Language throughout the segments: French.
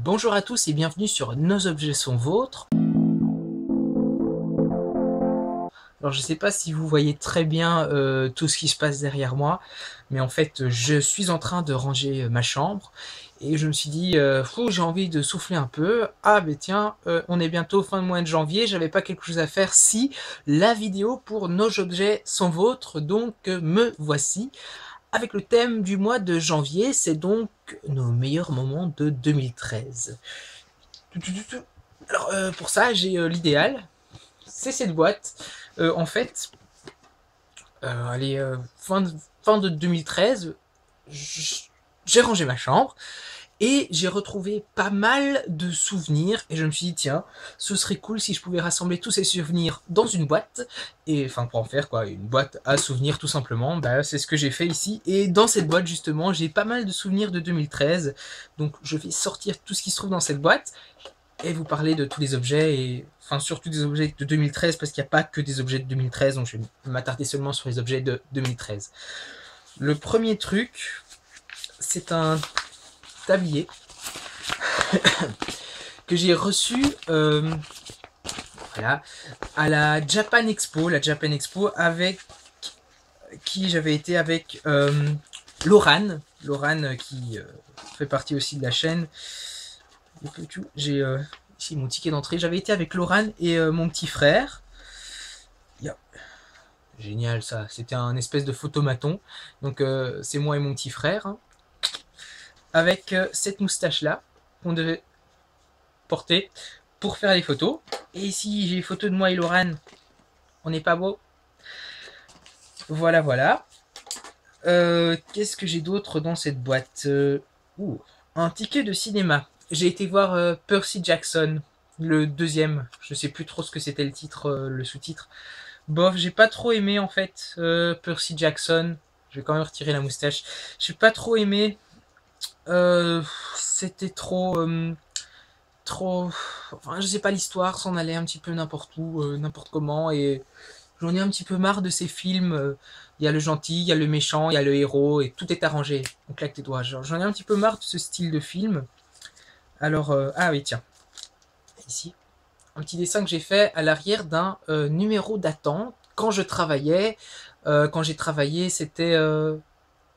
Bonjour à tous et bienvenue sur Nos objets sont vôtres. Alors je ne sais pas si vous voyez très bien tout ce qui se passe derrière moi, mais en fait je suis en train de ranger ma chambre et je me suis dit j'ai envie de souffler un peu. Ah ben tiens, on est bientôt fin de mois de janvier, j'avais pas quelque chose à faire si la vidéo pour Nos objets sont vôtres, donc me voici. Avec le thème du mois de janvier, c'est donc nos meilleurs moments de 2013. Alors pour ça, j'ai l'idéal, c'est cette boîte. En fait, allez, fin de 2013, j'ai rangé ma chambre et j'ai retrouvé pas mal de souvenirs et je me suis dit tiens, ce serait cool si je pouvais rassembler tous ces souvenirs dans une boîte et enfin pour en faire quoi, une boîte à souvenirs tout simplement. Bah, c'est ce que j'ai fait ici et dans cette boîte justement j'ai pas mal de souvenirs de 2013, donc je vais sortir tout ce qui se trouve dans cette boîte et vous parler de tous les objets, et enfin surtout des objets de 2013 parce qu'il n'y a pas que des objets de 2013, donc je vais m'attarder seulement sur les objets de 2013. Le premier truc, c'est un tablier que j'ai reçu voilà, à la Japan Expo, avec qui j'avais été avec Laurane qui fait partie aussi de la chaîne. J'ai ici mon ticket d'entrée. J'avais été avec Laurane et mon petit frère. Yeah. Génial ça, c'était un espèce de photomaton. Donc c'est moi et mon petit frère. Hein, avec cette moustache là qu'on devait porter pour faire les photos. Et ici j'ai les photos de moi et Laurane. On n'est pas beau? Voilà, voilà. Qu'est-ce que j'ai d'autre dans cette boîte? Un ticket de cinéma. J'ai été voir Percy Jackson, le deuxième. Je sais plus trop ce que c'était le titre, le sous-titre. Bof, j'ai pas trop aimé en fait Percy Jackson. Je vais quand même retirer la moustache. J'ai pas trop aimé. C'était trop. Enfin, je sais pas, l'histoire s'en allait un petit peu n'importe où, n'importe comment, et j'en ai un petit peu marre de ces films. Il y a le gentil, il y a le méchant, il y a le héros, et tout est arrangé. On claque tes doigts. J'en ai un petit peu marre de ce style de film. Alors, ah oui, tiens. Ici, un petit dessin que j'ai fait à l'arrière d'un numéro d'attente. Quand je travaillais, quand j'ai travaillé, c'était,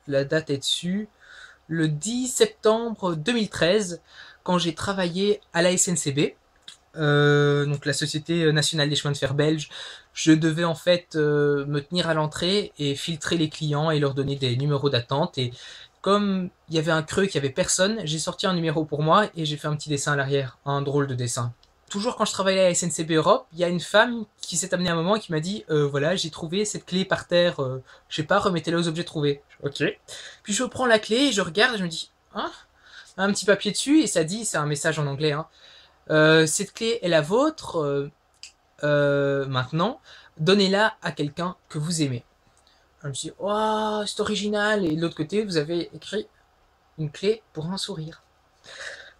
la date est dessus, le 10 septembre 2013, quand j'ai travaillé à la SNCB. Donc la Société Nationale des Chemins de Fer Belge. Je devais en fait me tenir à l'entrée et filtrer les clients et leur donner des numéros d'attente. Et comme il y avait un creux, qu'il n'y avait personne, j'ai sorti un numéro pour moi et j'ai fait un petit dessin à l'arrière, un drôle de dessin. Toujours quand je travaillais à la SNCB Europe, il y a une femme qui s'est amenée à un moment et qui m'a dit voilà, j'ai trouvé cette clé par terre, je sais pas, remettez-la aux objets trouvés. Ok. Puis je prends la clé et je regarde et je me dis hein, un petit papier dessus et ça dit, c'est un message en anglais, hein, cette clé est la vôtre, maintenant, donnez-la à quelqu'un que vous aimez. Je me suis dit, oh, c'est original. Et de l'autre côté, vous avez écrit une clé pour un sourire.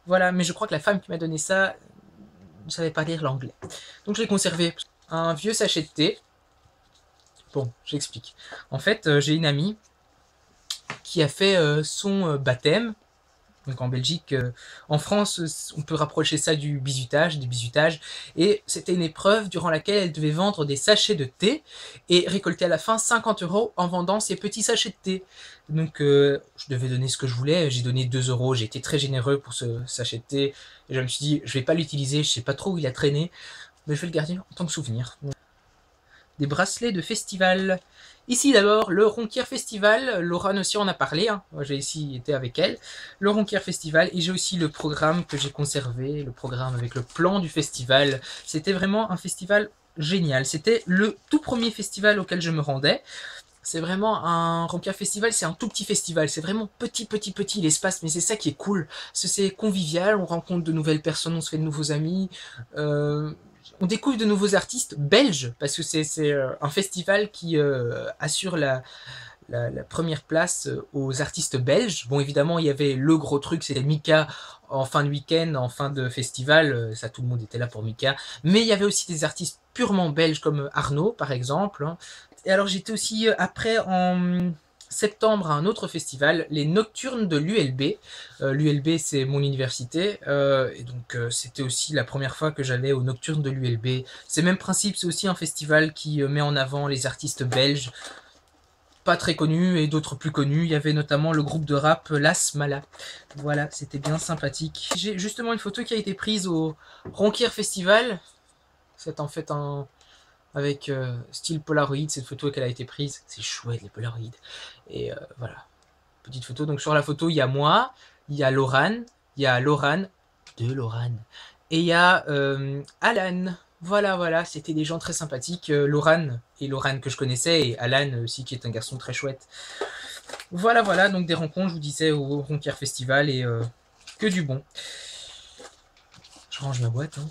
Voilà, mais je crois que la femme qui m'a donné ça ne savait pas lire l'anglais. Donc je l'ai conservé. Un vieux sachet de thé. Bon, j'explique. En fait, j'ai une amie qui a fait son baptême. Donc en Belgique, en France, on peut rapprocher ça du bisutage, des bisutages. Et c'était une épreuve durant laquelle elle devait vendre des sachets de thé et récolter à la fin 50 € en vendant ces petits sachets de thé. Donc je devais donner ce que je voulais. J'ai donné 2 €. J'ai été très généreux pour ce sachet de thé. Et je me suis dit, je vais pas l'utiliser. Je sais pas trop où il a traîné, mais je vais le garder en tant que souvenir. Des bracelets de festival. Ici d'abord le Ronquière Festival, Laurane aussi en a parlé, hein. Moi j'ai ici été avec elle, le Ronquière Festival, et j'ai aussi le programme que j'ai conservé, le programme avec le plan du festival. C'était vraiment un festival génial, c'était le tout premier festival auquel je me rendais. C'est vraiment un Ronquière Festival, c'est un tout petit festival, c'est vraiment petit l'espace, mais c'est ça qui est cool, c'est convivial, on rencontre de nouvelles personnes, on se fait de nouveaux amis, on découvre de nouveaux artistes belges, parce que c'est un festival qui assure la première place aux artistes belges. Bon, évidemment, il y avait le gros truc, c'était Mika en fin de week-end, en fin de festival, ça tout le monde était là pour Mika, mais il y avait aussi des artistes purement belges comme Arnaud, par exemple. Et alors j'étais aussi après en septembre à un autre festival, les Nocturnes de l'ULB. L'ULB, c'est mon université, et donc c'était aussi la première fois que j'allais aux Nocturnes de l'ULB. C'est le même principe, c'est aussi un festival qui met en avant les artistes belges, pas très connus et d'autres plus connus. Il y avait notamment le groupe de rap Las Mala. Voilà, c'était bien sympathique. J'ai justement une photo qui a été prise au Ronquier Festival. C'est en fait un... avec style Polaroid, cette photo qu'elle a été prise. C'est chouette les Polaroids. Et voilà, petite photo. Donc sur la photo, il y a moi, il y a Laurane, de Laurane. Et il y a Alan. Voilà, c'était des gens très sympathiques. Laurane que je connaissais, et Alan aussi qui est un garçon très chouette. Voilà, donc des rencontres, je vous disais, au Ronquier Festival, et que du bon. Je range ma boîte. Hein.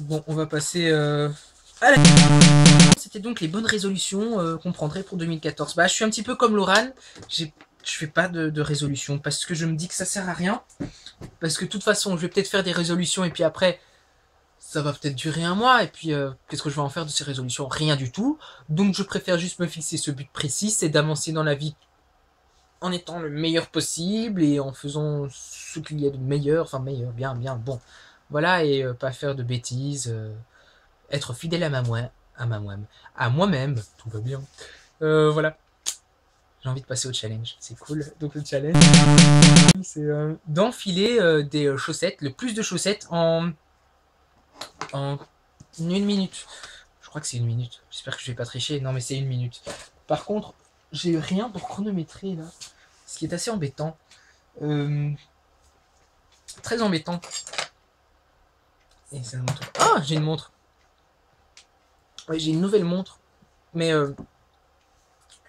Bon, on va passer à la... C'était donc les bonnes résolutions qu'on prendrait pour 2014. Bah, je suis un petit peu comme Laurane, je fais pas de résolution, parce que je me dis que ça sert à rien. Parce que de toute façon, je vais peut-être faire des résolutions, et puis après... ça va peut-être durer un mois, et puis qu'est-ce que je vais en faire de ces résolutions? Rien du tout. Donc je préfère juste me fixer ce but précis, c'est d'avancer dans la vie en étant le meilleur possible, et en faisant ce qu'il y a de meilleur, enfin meilleur, bien, bon. Voilà, et pas faire de bêtises, être fidèle à moi-même, tout va bien. Voilà. J'ai envie de passer au challenge, c'est cool. Donc le challenge, c'est d'enfiler des chaussettes, le plus de chaussettes en 1 minute. Je crois que c'est 1 minute. J'espère que je vais pas tricher. Non, mais c'est 1 minute. Par contre, j'ai rien pour chronométrer là. Ce qui est assez embêtant. Très embêtant. Et ça montre... Ah, j'ai une montre. Ouais, j'ai une nouvelle montre. Mais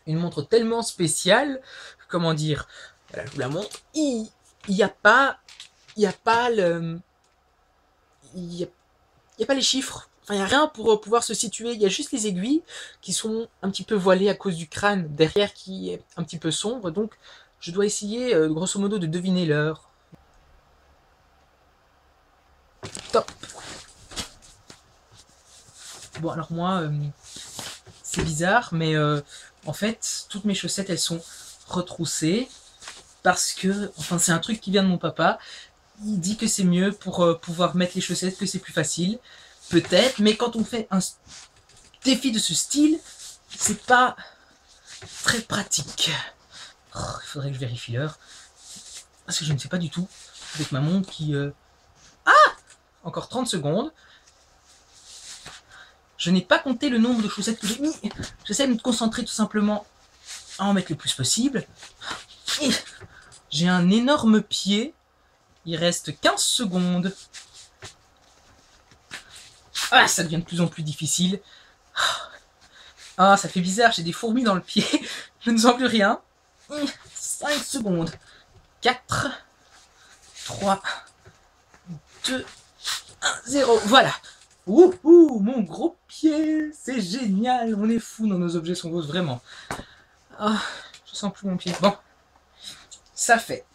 une montre tellement spéciale. Comment dire? Voilà, je vous la montre. Il n'y a pas le... Il n'y a pas les chiffres. Enfin, il n'y a rien pour pouvoir se situer. Il y a juste les aiguilles qui sont un petit peu voilées à cause du crâne derrière qui est un petit peu sombre. Donc, je dois essayer, grosso modo, de deviner l'heure. Top. Bon, alors moi, c'est bizarre, mais en fait, toutes mes chaussettes, elles sont retroussées. Parce que, enfin, c'est un truc qui vient de mon papa. Il dit que c'est mieux pour pouvoir mettre les chaussettes, que c'est plus facile. Peut-être, mais quand on fait un défi de ce style, c'est pas très pratique. Oh, il faudrait que je vérifie l'heure. Parce que je ne sais pas du tout. Avec ma montre qui... Ah! Encore 30 secondes. Je n'ai pas compté le nombre de chaussettes que j'ai mis. J'essaie de me concentrer tout simplement à en mettre le plus possible. J'ai un énorme pied. Il reste 15 secondes. Ah, ça devient de plus en plus difficile. Ah, ça fait bizarre, j'ai des fourmis dans le pied. Je ne sens plus rien. 5 secondes. 4, 3, 2, 1, 0. Voilà. Ouh, mon gros pied. C'est génial. On est fou dans nos objets sont grosses, vraiment. Ah, je sens plus mon pied. Bon. Ça fait.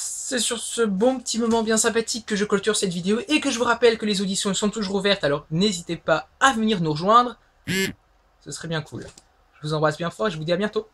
C'est sur ce bon petit moment bien sympathique que je clôture cette vidéo et que je vous rappelle que les auditions sont toujours ouvertes, alors n'hésitez pas à venir nous rejoindre. Ce serait bien cool. Je vous embrasse bien fort et je vous dis à bientôt.